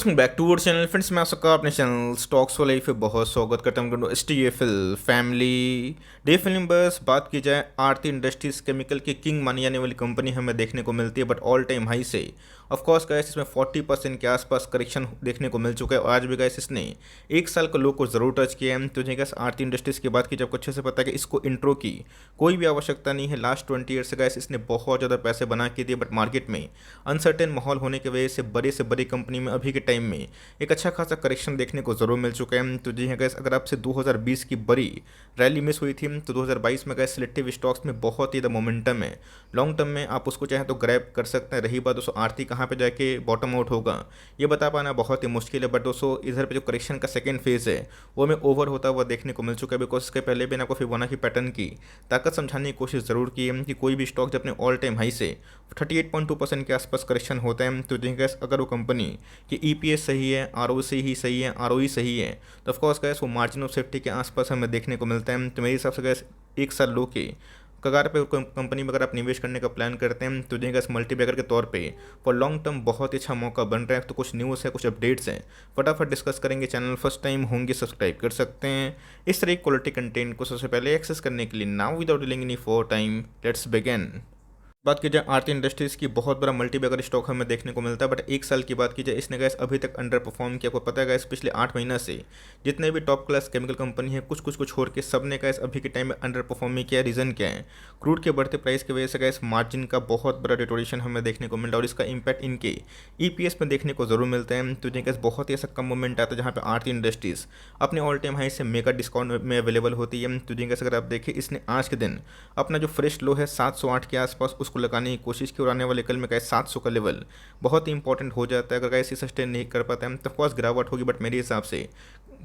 Welcome back to our channel friends. मैं आप सबका अपने चैनल स्टॉक्स वाले पे बहुत स्वागत करता हूँ। STFL फैमिली डे फिल्म बस बात की जाए, आरती इंडस्ट्रीज केमिकल की किंग मानी जाने वाली कंपनी हमें देखने को मिलती है, बट ऑल टाइम हाई से ऑफ कोर्स गाइस इसमें 40% के आसपास करेक्शन देखने को मिल चुका है। और आज भी गाइस इसने एक साल का लो को जरूर टच किया है। तो जी गाइस आरती इंडस्ट्रीज की बात की जब अच्छे से पता है कि इसको इंट्रो की कोई भी आवश्यकता नहीं है। लास्ट 20 ईयर से गाइस इसने बहुत ज़्यादा पैसे बना के दिए, बट मार्केट में अनसर्टेन माहौल होने की वजह से बड़ी कंपनी में अभी के टाइम में एक अच्छा खासा करेक्शन देखने को जरूर मिल चुका है। तो जी हाँ गैस, अगर आपसे 2020 की बड़ी रैली मिस हुई थी तो 2022 में गैस सिलेक्टिव स्टॉक्स में बहुत ही ज़्यादा मोमेंटम है। लॉन्ग टर्म में आप उसको चाहे तो ग्रैब कर सकते हैं। रही बात दोस्तों आरती कहाँ पे जाके बॉटम आउट होगा ये बता पाना बहुत ही मुश्किल है, बट दोस्तों इधर पे जो करेक्शन का सेकेंड फेज है वो हमें ओवर होता हुआ देखने को मिल चुका है। बिकॉज इसके पहले भी आपको फिबोनाची पैटर्न की ताकत समझाने की कोशिश जरूर की है कि कोई भी स्टॉक जब अपने ऑल टाइम हाई से 38.2% के आसपास करेक्शन होता है तो जी गैस अगर वो कंपनी की EPS सही है, ROC ही सही है, ROE सही है, तो ऑफकोर्स गैस वो मार्जिन ऑफ सेफ्टी के आसपास हमें देखने को मिलता है। तो मेरे हिसाब से गैस एक साल लो के कगार पे कंपनी में अगर आप निवेश करने का प्लान करते हैं तो जी गैस मल्टीबैगर के तौर पे फॉर लॉन्ग टर्म बहुत ही अच्छा मौका बन रहा है। तो कुछ न्यूज़ है, कुछ अपडेट्स हैं, फटाफट डिस्कस करेंगे। चैनल फर्स्ट टाइम होंगे सब्सक्राइब कर सकते हैं इस तरह की क्वालिटी कंटेंट को सबसे पहले एक्सेस करने के लिए। Now without delaying any for time let's begin. बात की जाए आरती इंडस्ट्रीज़ की, बहुत बड़ा मल्टीबैगर स्टॉक हमें देखने को मिलता है, बट एक साल की बात की जाए इसने गैस अभी तक अंडर परफॉर्म किया। आपको पता है गैस पिछले 8 महीना से जितने भी टॉप क्लास केमिकल कंपनी है कुछ कुछ को छोड़ के सब ने गैस अभी के टाइम में अंडर परफॉर्म ही किया है। रीज़न क्या है? क्रूड के बढ़ते प्राइस की वजह से गैस मार्जिन का बहुत बड़ा डिटोरेशन हमें देखने को मिल रहा है और इसका इंपैक्ट इनके EPS में देखने को जरूर मिलता है। तो गैस बहुत ही ऐसा कम मोमेंट आता है जहाँ पे आरती इंडस्ट्रीज़ अपने ऑल टाइम हाई से मेगा डिस्काउंट में अवेलेबल होती है। तो गैस अगर आप देखिए इसने आज के दिन अपना जो फ्रेश लो है 708 के आसपास उसको लगाने की कोशिश की और आने वाले कल में गैस 700 का लेवल बहुत ही इंपॉर्टेंट हो जाता है। अगर गैस इसे सस्टेन नहीं कर पाते हैं तो ऑफकोर्स गिरावट होगी, बट मेरे हिसाब से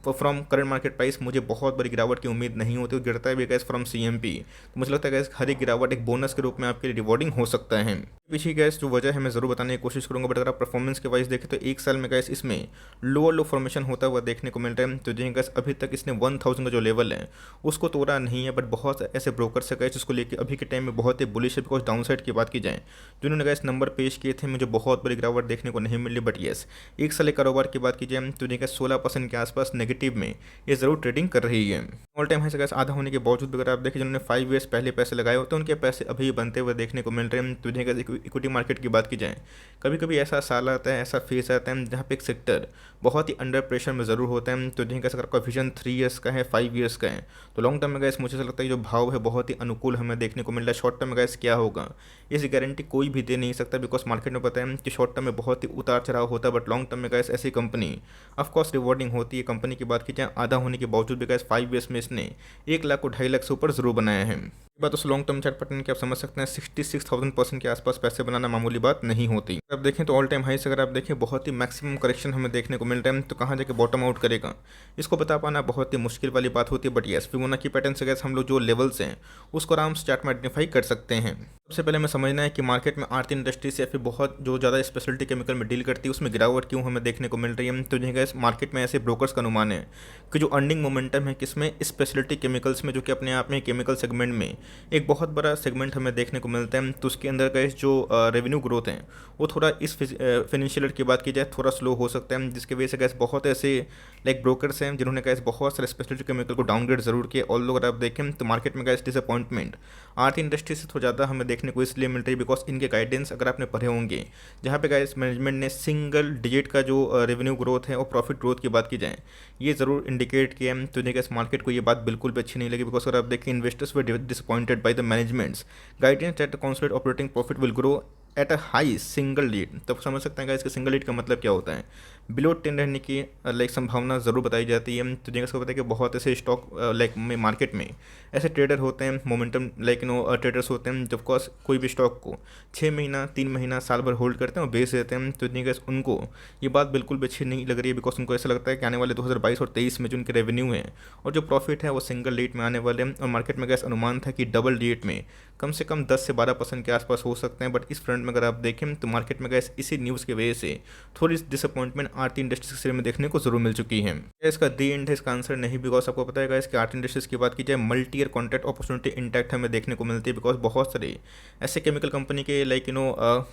फ्रॉम करंट मार्केट प्राइस मुझे बहुत बड़ी गिरावट की उम्मीद नहीं होती। गिरता है भी गैस फ्रॉम CMP तो मुझे लगता है गैस हर एक गिरावट एक बोनस के रूप में आपके लिए रिवॉर्डिंग हो सकता है। पीछे गैस जो वजह है मैं ज़रूर बताने की कोशिश करूंगा, बट अगर आप परफॉर्मेंस के वाइज देखें तो एक साल में गैस इसमें लोअर लो फॉर्मेशन होता हुआ देखने को मिल रहा है। तो जी गैस अभी तक इसने 1000 का जो लेवल है उसको तोड़ा नहीं है, बट बहुत ऐसे ब्रोकर्स है गैस जिसको लेकर अभी के टाइम में बहुत ही बुलिश है। बिकॉज डाउन साइड की बात की जाए जिन्होंने गैस नंबर पेश किए थे मुझे बहुत बड़ी गिरावट देखने को नहीं मिली, बट येस एक साल कारोबार की बात की जाए तो जी गैस 16% के आसपास नेगेटिव में ये ज़रूर ट्रेडिंग कर रही है। ऑल टाइम हाई से गैस आधा होने के बावजूद अगर आप देखें जिन्होंने 5 ईयर्स पहले पैसे लगाए होते हैं उनके पैसे अभी बनते हुए देखने को मिल रहे हैं। तो गैस इक्विटी मार्केट की बात की जाए कभी कभी ऐसा साल आता है, ऐसा फेज आता है जहाँ पे एक सेक्टर बहुत ही अंडर प्रेशर में ज़रूर होता है। तो गैस अगर आपका विजन 3 ईयर्स का है, 5 ईयर्स का है तो लॉन्ग टर्म में गैस मुझे ऐसा लगता है जो भाव है बहुत ही अनुकूल हमें देखने को मिल रहा है। शॉर्ट टर्म में गैस क्या होगा इस गारंटी कोई भी दे नहीं सकता, बिकॉज मार्केट में पता है कि शॉर्ट टर्म में बहुत ही उतार चढ़ाव होता है, बट लॉन्ग टर्म में गैस ऐसी कंपनी ऑफकोर्स रिवॉर्डिंग होती है। कंपनी की बात की जाए आधा होने के बावजूद भी गैस 5 ईयर्स में इसने 1 लाख को 2.5 लाख से ऊपर जरूर बनाया है। बात उस लॉन्ग टर्म चार्ट पैटर्न की आप समझ सकते हैं 66,000% के आसपास पैसे बनाना मामूली बात नहीं होती। अब देखें तो ऑल टाइम हाई से अगर आप देखें बहुत ही मैक्सिमम करेक्शन हमें देखने को मिल रहा है। तो कहाँ जाके बॉटम आउट करेगा इसको बता पाना बहुत ही मुश्किल वाली बात होती है, बट यस फिबोनाची पैटर्न से गैस हम लोग जो लेवल्स हैं उसको आराम से चार्ट में आइडेंटिफाई कर सकते हैं। सबसे पहले हमें समझना है कि मार्केट में आरती इंडस्ट्रीज या फिर बहुत जो ज़्यादा स्पेशलिटी केमिकल में डील करती है उसमें गिरावट क्यों हमें देखने को मिल रही है। तो जो गैस मार्केट में ऐसे ब्रोकर्स का अनुमान है कि जो अर्निंग मोमेंटम है किसमें, स्पेशलिटी केमिकल्स में, जो कि अपने आप में केमिकल सेगमेंट में एक बहुत बड़ा सेगमेंट हमें देखने को मिलता है। तो उसके अंदर गैस जो रेवेन्यू ग्रोथ है वो थोड़ा इस फाइनेंशियल ईयर की बात की जाए थोड़ा स्लो हो सकता है, जिसकी वजह से गैस बहुत ऐसे लाइक ब्रोकर्स हैं जिन्होंने गैस बहुत सारे स्पेशलिटी केमिकल को डाउनग्रेड जरूर किया। और लोग अगर आप देखें तो मार्केट में गैस डिसअपॉइंटमेंट आरती इंडस्ट्री से थोड़ा ज़्यादा हमें देखने को इसलिए मिल रही है बिकॉज इनके गाइडेंस अगर आपने पढ़े होंगे जहाँ पे गैस मैनेजमेंट ने सिंगल डिजिट का जो रेवेन्यू ग्रोथ है और प्रॉफिट ग्रोथ की बात की जाए ये ज़रूर इंडिकेट किया है। तो गैस मार्केट को ये बात बिल्कुल भी अच्छी नहीं लगी बिकॉज अगर आप देखें investors were disappointed by the managements guidance that the consolidated operating profit will grow at a high single lead. तब समझ सकते हैं इसका सिंगल लीड का मतलब क्या होता है, बिलो 10 रहने की लाइक संभावना ज़रूर बताई जाती है। तो जिनका पता है कि बहुत ऐसे स्टॉक लाइक में मार्केट में ऐसे ट्रेडर होते हैं, मोमेंटम लाइक ट्रेडर्स होते हैं जब कॉस कोई भी स्टॉक को 6 महीना 3 महीना साल भर होल्ड करते हैं और बेच देते हैं। तो जिनका उनको ये बात बिल्कुल भी अच्छी नहीं लग रही है बिकॉज उनको ऐसा लगता है कि आने वाले 2022 और 23 में जो उनके रेवेन्यू है और जो प्रॉफिट है वो सिंगल रेट में आने वाले हैं। और मार्केट में गैस अनुमान था कि डबल रेट में कम से कम 10 से 12% के आसपास हो सकते हैं, बट इस फ्रंट में अगर आप देखें तो मार्केट में गैस इसी न्यूज़ की वजह से थोड़ी डिसअपॉइंटमेंट आरती इंडस्ट्रीज के शेयर में देखने को जरूर मिल चुकी है। इसका दी एंड है इसका आंसर नहीं, बिकॉज आपको पता है इसके आरती इंडस्ट्रीज की बात की जाए multi year contract opportunity intact हमें देखने को मिलती है बिकॉज बहुत सारे ऐसे केमिकल कंपनी के लाइक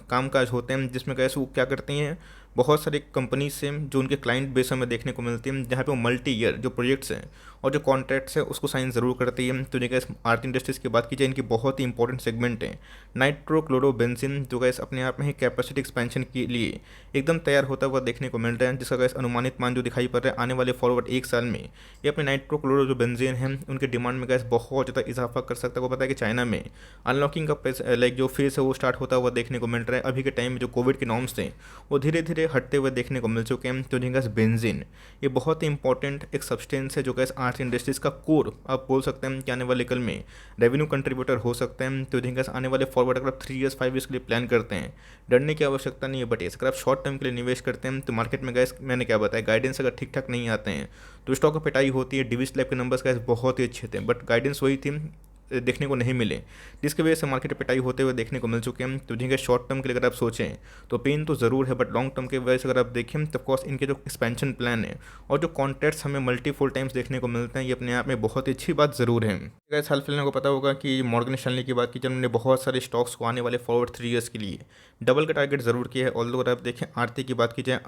कामकाज होते हैं जिसमें गैस वो क्या करती हैं बहुत सारी कंपनीज से जो उनके क्लाइंट बेस हमें देखने को मिलती है, जहाँ पे वो मल्टी ईयर जो प्रोजेक्ट्स हैं और जो कॉन्ट्रैक्ट्स है उसको साइन ज़रूर करती है। तो जैसे आरती इंडस्ट्रीज़ की बात की जाए, इनकी बहुत ही इंपॉर्टेंट सेगमेंट है नाइट्रोक्लोरोबेंजीन, जो गैस अपने आप में ही कैपेसिटी एक्सपेंशन के लिए एकदम तैयार होता हुआ देखने को मिल रहा है, जिसका गैस अनुमानित मान जो दिखाई पड़ रहा है आने वाले फॉरवर्ड 1 साल में ये अपने नाइट्रोक्लोरो जो बेंजीन है उनके डिमांड में गैस बहुत ज़्यादा इजाफा कर सकता है। को पता है कि चाइना में अनलॉकिंग का लाइक जो फेस है वो स्टार्ट होता हुआ देखने को मिल रहा है। अभी के टाइम में जो कोविड के नॉर्म्स थे वो धीरे धीरे हटते हुए देखने को मिल चुके हैं। तो गैस बेंजीन ये बहुत ही इंपॉर्टेंट एक सब्सटेंस है जो गैस आर्ट इंडस्ट्रीज़ का कोर आप बोल सकते हैं कि आने वाले कल में रेवेन्यू कंट्रीब्यूटर हो सकते हैं। तो गैस आने वाले फॉरवर्ड अगर आप 3 ईयर्स 5 ईयर्स के लिए प्लान करते हैं, डरने की आवश्यकता नहीं है। बट अगर आप शॉर्ट टर्म के लिए निवेश करते हैं तो मार्केट में गैस मैंने क्या बताया, गाइडेंस अगर ठीक ठाक नहीं आते हैं तो स्टॉक की पिटाई होती है। डिविस लैब के नंबर्स गैस बहुत ही अच्छे थे बट गाइडेंस वही थी देखने को नहीं मिले, जिसकी वजह से मार्केट पिटाई होते हुए देखने को मिल चुके हैं। तो जिनके शॉर्ट टर्म के लिए अगर आप सोचें तो पेन तो ज़रूर है, बट लॉन्ग टर्म के वजह से अगर आप देखें तो ऑफकोर्स इनके जो एक्सपेंशन प्लान है और जो कॉन्ट्रैक्ट्स हमें मल्टीपल टाइम्स देखने को मिलते हैं, ये अपने आप में बहुत ही अच्छी बात ज़रूर है। गैस हाल फिलहाल को पता होगा कि मॉर्गन स्टैनली की बात की जब उन्होंने बहुत सारे स्टॉक्स को आने वाले फॉरवर्ड 3 ईयर्स के लिए डबल का टारगेट ज़रूर किया है। ऑल्दो अगर आप देखें आरती की बात की जाए,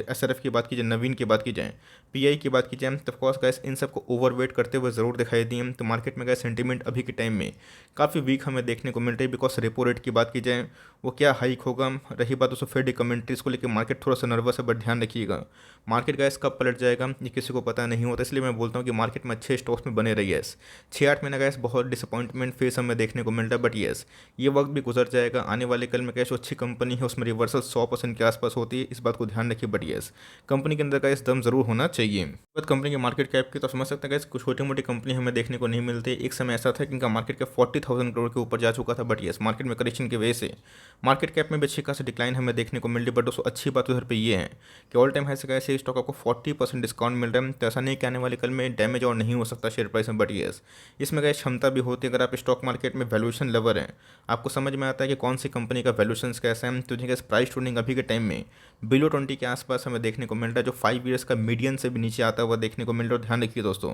एसआरएफ की बात की जाए, नवीन की बात की जाए, पीआई की बात की जाए, तो ऑफकोर्स गैस इन सबको ओवरवेट करते हुए ज़रूर दिखाई दिए। तो मार्केट में गैस सेंटीमेंट अभी के टाइम में काफ़ी वीक हमें देखने को मिल रही है। बिकॉज रेपो रेट की बात की जाए वो क्या हाइक होगा, रही बात उसको फेड कमेंट्रीज को लेकर मार्केट थोड़ा सा नर्वस है, बट ध्यान रखिएगा मार्केट गैस कब पलट जाएगा ये किसी को पता नहीं होता। इसलिए मैं बोलता हूँ कि मार्केट में अच्छे स्टॉक्स में बने रहिए। 6-8 महीना गैस बहुत डिसअपॉइंटमेंट फेस हमें देखने को मिल रहा है, बट येस ये वक्त भी गुजर जाएगा। आने वाले कल में कैसे अच्छी कंपनी है उसमें रिवर्सल 100% के आसपास होती है, इस बात को ध्यान रखिए। बट येस कंपनी के अंदर का इस दम जरूर होना चाहिए। बात कंपनी के मार्केट कैप की तो समझ सकते हैं गैस कुछ छोटी मोटी कंपनी हमें देखने को नहीं मिलती। एक समय ऐसा था कि इनका मार्केट कैप 40,000 करोड़ के ऊपर जा चुका था, बट येस मार्केट में करेक्शन की वजह से मार्केट कैप में भी अच्छी खासी डिक्लाइन हमें देखने को मिल रही। बट दोस्तों अच्छी बात उधर पे ये है कि ऑल टाइम हाई से कैसे स्टॉक आपको 40% डिस्काउंट मिल रहा है। तो ऐसा नहीं कि आने वाले कल में डैमेज और नहीं हो सकता शेयर प्राइस में, बट येस इसमें गैस क्षमता भी होती है। अगर आप स्टॉक मार्केट में वैल्यूएशन लवर हैं, आपको समझ में आता है कि कौन सी कंपनी का वैल्यूएशन कैसा है, तो जिनका प्राइस टूनिंग अभी के टाइम में बिलो 20 के आसपास हमें देखने को मिल रहा है, जो 5 ईयर्स का मीडियन से भी नीचे आता हुआ देखने को मिल रहा है। और ध्यान रखिए दोस्तों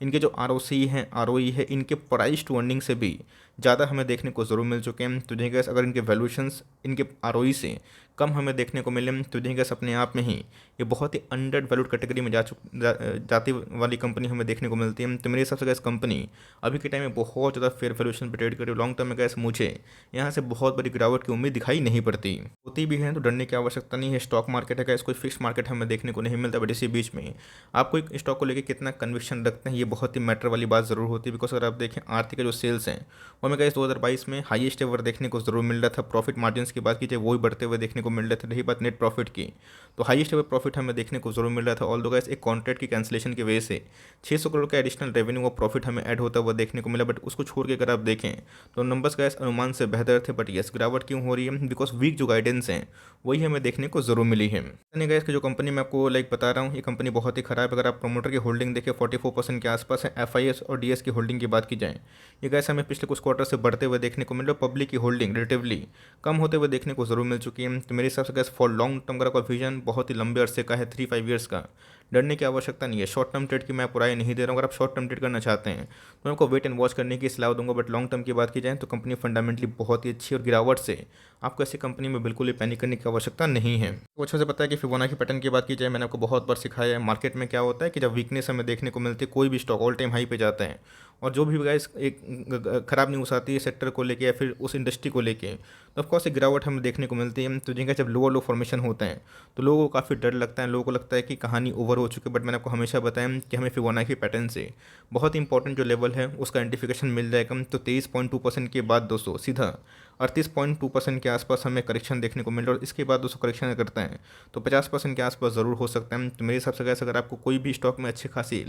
इनके जो आरओसी है, आरओई है, इनके प्राइस टू अर्निंग से भी ज़्यादा हमें देखने को ज़रूर मिल चुके हैं। तो गैस अगर इनके वैल्यूएशंस इनके आरओई से कम हमें देखने को मिले तो गैस अपने आप में ही ये बहुत ही अंडर वैल्यूड कैटेगरी में जाती वाली कंपनी हमें देखने को मिलती है। तो मेरे हिसाब से गैस कंपनी अभी के टाइम में बहुत ज़्यादा फेयर वैल्यूएशन पर ट्रेड करी। लॉन्ग टर्म में गैस मुझे यहाँ से बहुत बड़ी गिरावट की उम्मीद दिखाई नहीं पड़ती। होती भी है तो डरने की आवश्यकता नहीं है। स्टॉक मार्केट है गैस कोई फिक्स मार्केट हमें देखने को नहीं मिलता, बट इसी बीच में आपको एक स्टॉक को लेकर कितना कन्विक्शन रखते हैं ये बहुत ही मैटर वाली बात ज़रूर होती है। बिकॉज अगर आप देखें आर्थिक जो सेल्स हैं वो हमें गैस 2022 में हाईएस्ट एवर देखने को ज़रूर मिल रहा था। प्रॉफिट मार्जिन की बात की जाए वो भी बढ़ते हुए देखने को मिल रहे थे। रही बात नेट प्रॉफिट की तो हाईएस्ट एवर प्रॉफिट हमें देखने को जरूर मिल रहा था। ऑल दो गैस एक कॉन्ट्रैक्ट की कैंसिलेशन की वजह से 600 करोड़ का एडिशनल रेवेन्यू और प्रॉफिट हमें ऐड होता हुआ देखने को मिला, बट उसको छोड़ के अगर आप देखें तो नंबर्स गैस अनुमान से बेहतर थे। बट यस गिरावट क्यों हो रही है, बिकॉज वीक जो गाइडेंस हैं वही हमें देखने को जरूर मिली है। गैस की जो कंपनी मैं आपको बता रहा हूँ ये कंपनी बहुत ही खराब है। अगर आप प्रोमोटर की होल्डिंग देखें 44% के आसपास है। एफआईएस और डीएस की होल्डिंग की बात की जाए ये गैस हमें पिछले कुछ क्वार्टर से बढ़ते हुए देखने को मिल रहा है। पब्लिक की होल्डिंग रिलेटिवली कम होते हुए देखने को जरूर मिल चुकी है। तो मेरे हिसाब से गैस फॉर लॉन्ग टर्म का विजन बहुत ही लंबे अरसे का है, 3-5 ईयर्स का। डरने की आवश्यकता नहीं है। शॉर्ट टर्म ट्रेड की मैं आपको राय नहीं दे रहा हूँ। अगर आप शॉर्ट टर्म ट्रेड करना चाहते हैं तो मैं आपको वेट एंड वॉच करने की सलाह दूंगा। बट लॉन्ग टर्म की बात की जाए तो कंपनी फंडामेंटली बहुत ही अच्छी और गिरावट से आपको ऐसी कंपनी में बिल्कुल भी पैनिक करने की आवश्यकता नहीं है। तो अच्छे से पता है कि फिबोनाची पैटर्न की बात की जाए मैंने आपको बहुत बार सिखाया है। मार्केट में क्या होता है कि जब वीकनेस हमें देखने को मिलती है कोई भी स्टॉक ऑल टाइम हाई पे जाता है और जो भी गाइस एक खराब न्यूज़ आती है सेक्टर को लेके या फिर उस इंडस्ट्री को लेके तो ऑफकोर्स एक गिरावट हमें देखने को मिलती है। तो जिनका जब लोअर लो फॉर्मेशन होता है तो लोगों को काफ़ी डर लगता है, लोगों को लगता है कि कहानी ओवर हो चुकी है। बट मैंने आपको हमेशा बताया कि हमें फिबोनाची पैटर्न से बहुत इंपॉर्टेंट जो लेवल है उसका आइडेंटिफिकेशन मिल जाएगा। तो 23.2% के बाद दोस्तों सीधा 38.2% के आसपास हमें करेक्शन देखने को मिल रहा है और इसके बाद दोस्तों करेक्शन करते हैं तो 50% के आसपास ज़रूर हो सकता है। तो मेरे हिसाब से कैसे अगर आपको कोई भी स्टॉक में अच्छी खासी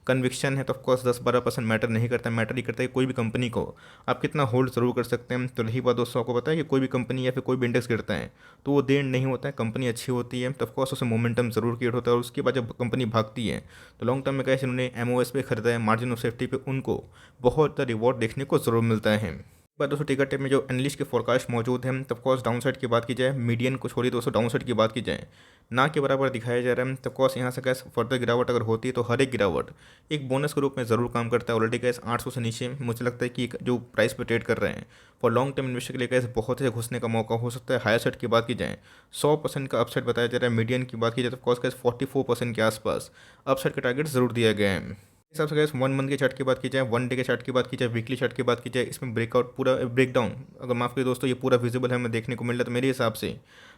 कन्विक्शन है तो ऑफकोर्स 10-12% मैटर नहीं करता है। मैटर ही करता है कि कोई भी कंपनी को आप कितना होल्ड ज़रूर कर सकते हैं। तो रही बात दोस्तों आपको पता है कि कोई भी कंपनी या फिर कोई भी इंडेक्स गिरता है तो वो देर नहीं होता है। कंपनी अच्छी होती है तो ऑफकोर्स उसे मोमेंटम ज़रूर क्रिएट होता है और उसके बाद जब कंपनी भागती है तो लॉन्ग टर्म में कैसे उन्होंने एमओएस पे खरीदा है, मार्जिन ऑफ सेफ्टी पे उनको बहुत रिवॉर्ड देखने को ज़रूर मिलता है। बात दोस्तों टिकर टेप में जो एनालिस्ट के फोरकास्ट मौजूद हैं, तब कोर्स डाउन साइड की बात की जाए, मीडियन को छोड़िए दोस्तों, डाउन साइड की बात की जाए ना के बराबर दिखाया जा रहा है। तब कोर्स यहाँ से गैस फर्दर गिरावट अगर होती है तो हर एक गिरावट एक बोनस के रूप में ज़रूर काम करता है। ऑलरेडी गैस 800 से नीचे मुझे लगता है कि जो प्राइस पे ट्रेड कर रहे हैं फॉर लॉन्ग टर्म इन्वेस्टर के लिए गैस बहुत ही घुसने का मौका हो सकता है। हायर साइड की बात की जाए 100% का अपसाइड बताया जा रहा है। मीडियन की बात की जाए तो कोर्स गैस 44% के आसपास अपसाइड का टारगेट जरूर दिया गया है। हिसाब से गैस 1 मंथ के चार्ट की बात की जाए, 1 डे के चार्ट की बात की जाए, वीकली चार्ट की बात की जाए, इसमें ब्रेकआउट पूरा ब्रेकडाउन अगर माफ़ करिए दोस्तों ये पूरा विजिबल है हमें देखने को मिल रहा है। तो मेरे हिसाब से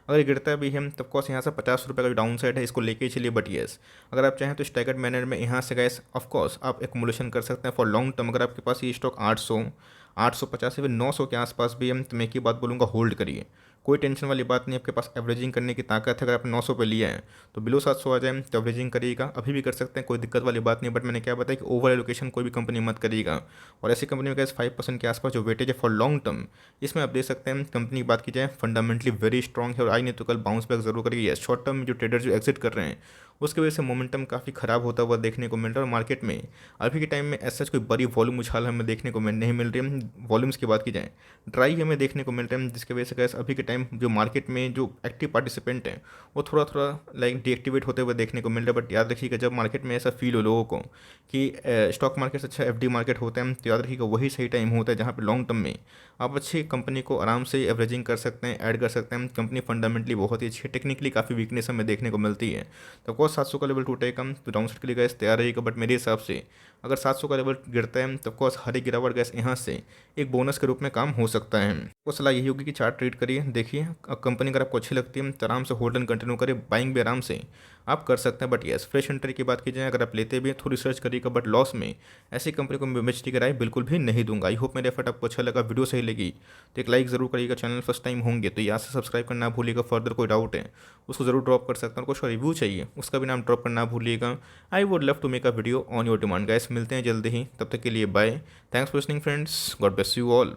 अगर गिरता भी है तब कॉस यहाँ से 50 रुपये का जो डाउन साइड है इसको लेके ही चलिए। बट येस अगर आप चाहें तो स्टैगर्ड मैनर में यहाँ से गैस ऑफकोर्स आप एक्मुलेशन कर सकते हैं फॉर लॉन्ग टर्म। अगर आपके पास ये स्टॉक 800, 850 या फिर 900 के आसपास भी है तो मैं एक ही बात बोलूँगा, होल्ड करिए। कोई टेंशन वाली बात नहीं, आपके पास एवरेजिंग करने की ताकत है। अगर आपने 900 पे लिया है तो बिलो 700 आ जाए तो एवरेजिंग करिएगा, अभी भी कर सकते हैं, कोई दिक्कत वाली बात नहीं। बट मैंने क्या बताया कि ओवर एलोकेशन कोई भी कंपनी मत करिएगा। और ऐसी कंपनी में गैस 5% के आसपास जो वेटेज है फॉर लॉन्ग टर्म इसमें आप दे सकते हैं। कंपनी की बात की जाए फंडामेंटली वेरी स्ट्रॉन्ग है और आई नहीं तो कल बाउंस बैक जरूर करेगी। शॉर्ट टर्म में जो ट्रेडर जो एग्जिट कर रहे हैं उसकी वजह से मोमेंटम काफ़ी ख़राब होता हुआ देखने को मिल रहा है। और मार्केट में अभी के टाइम में ऐसा कोई बड़ी वॉल्यूम उछाल हमें देखने को नहीं मिल रही है। वॉल्यूम्स की बात की जाए ड्राई हमें देखने को मिल रहे हैं, जिसकी वजह से गैस अभी के टाइम जो मार्केट में जो एक्टिव पार्टिसिपेंट हैं वो थोड़ा थोड़ा लाइक डीएक्टिवेट होते हुए देखने को मिल रहा है। बट याद रखिएगा जब मार्केट में ऐसा फील हो लोगों को कि स्टॉक मार्केट से अच्छा एफडी मार्केट होता है तो याद रखिएगा वही सही टाइम होता है जहाँ पे लॉन्ग टर्म में आप अच्छी कंपनी को आराम से एवरेजिंग कर सकते हैं, ऐड कर सकते हैं। कंपनी फंडामेंटली बहुत ही अच्छी है, टेक्निकली काफ़ी वीकनेस हमें देखने को मिलती है। तो कोर्स 700 का लेवल टूटेगा तो डाउन साइड के लिए गैस तैयार रहेगा। बट मेरे हिसाब से अगर 700 का लेवल गिरता है तो कोर्स हर एक गिरावट गैस यहाँ से एक बोनस के रूप में काम हो सकता है। तो सलाह यही होगी कि चार्ट ट्रेड करिए, देखिए कंपनी अगर आपको अच्छी लगती है तो आराम से होल्ड एंड कंटिन्यू करिए, बाइंग भी आराम से आप कर सकते हैं। बट येस फ्रेश एंट्री की बात की जाए अगर आप लेते भी हैं थोड़ी रिसर्च करिएगा। बट लॉस में ऐसी कंपनी को मैं बेचने की राय बिल्कुल भी नहीं दूंगा। आई होप मेरे एफर्ट आपको अच्छा लगा, वीडियो सही लगी तो एक लाइक ज़रूर करिएगा। चैनल फर्स्ट टाइम होंगे तो यहाँ से सब्सक्राइब करना ना भूलिएगा। फर्दर कोई डाउट है उसको ज़रूर ड्रॉप कर सकते हैं, और कुछ रिव्यू चाहिए उसका भी नाम ड्रॉप करना ना भूलिएगा। I would love to make a video on your demand. Guys मिलते हैं जल्दी ही, तब तक के लिए bye. Thanks for listening friends, God bless you all.